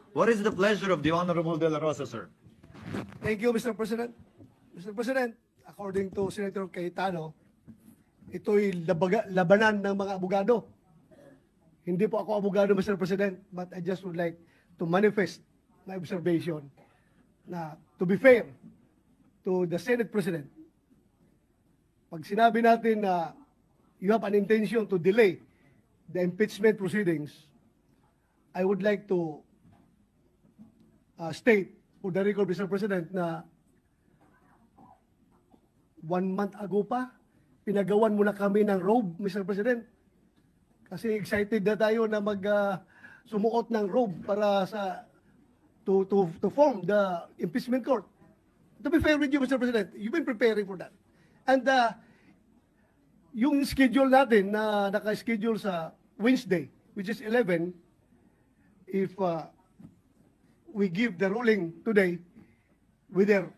What is the pleasure of the Honorable De La Rosa, sir? Thank you, Mr. President. Mr. President, according to Senator Cayetano, ito'y labanan ng mga abogado. Hindi po ako abogado, Mr. President, but I just would like to manifest my observation na, to be fair to the Senate President, pag sinabi natin na you have an intention to delay the impeachment proceedings, I would like to state for the record, Mr. President, na 1 month ago pa, pinagawan mo na kami ng robe, Mr. President. Kasi excited na tayo na sumuot ng robe para to form the impeachment court. To be fair with you, Mr. President, you've been preparing for that. And yung schedule natin na naka-schedule sa Wednesday, which is 11, if we give the ruling today, whether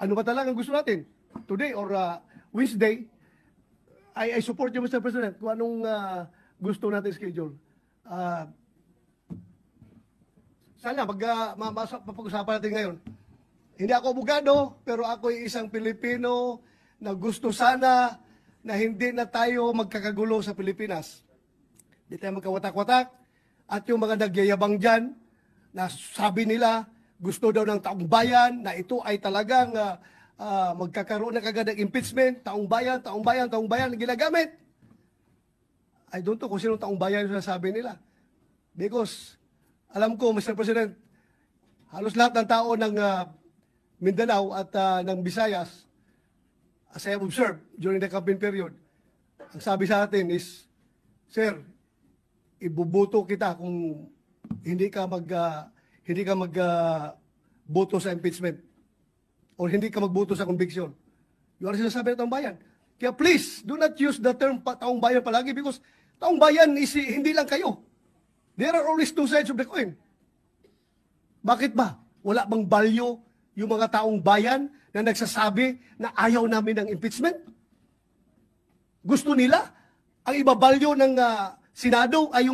ano ba talaga gusto natin, today or Wednesday, I support you, Mr. President, kung anong gusto natin schedule. Sana mapag-usapan natin ngayon. Hindi ako abogado, pero ako ay isang Pilipino na gusto sana na hindi na tayo magkakagulo sa Pilipinas. Hindi tayo magkawatak-watak. At yung mga nagyayabang dyan, na sabi nila, gusto daw ng taong bayan, na ito ay talagang magkakaroon na kagad ng impeachment, taong bayan, ginagamit. I don't know kung sinong taong bayan yung sabi nila. Because, alam ko, Mr. President, halos lahat ng tao ng Mindanao at ng Visayas, as I have observed during the campaign period, ang sabi sa atin is, Sir, ibubuto kita kung hindi ka magboto sa impeachment or hindi ka magboto sa conviction. Yung ano sinasabi ng taong bayan. Kaya please, do not use the term taong bayan palagi because taong bayan is hindi lang kayo. There are always two sides of the coin. Bakit ba? Wala bang value yung mga taong bayan na nagsasabi na ayaw namin ng impeachment? Gusto nila? Ang ibabalyo ng Senado ay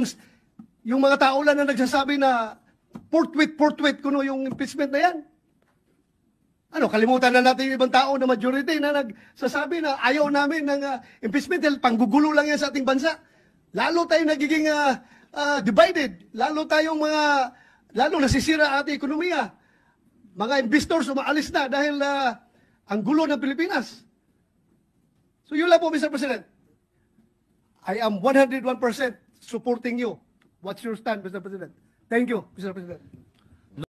yung mga tao lang na nagsasabi na forthwith kuno yung impeachment na yan. Ano, kalimutan na natin yung ibang tao na majority na nagsasabi na ayaw namin ng impeachment dahil panggugulo lang yan sa ating bansa. Lalo tayong nagiging divided. Lalo nasisira ang ating ekonomiya. Mga investors umaalis na dahil ang gulo ng Pilipinas. So yun lang po, Mr. President. I am 101% supporting you. What's your stand, Mr. President? Thank you, Mr. President.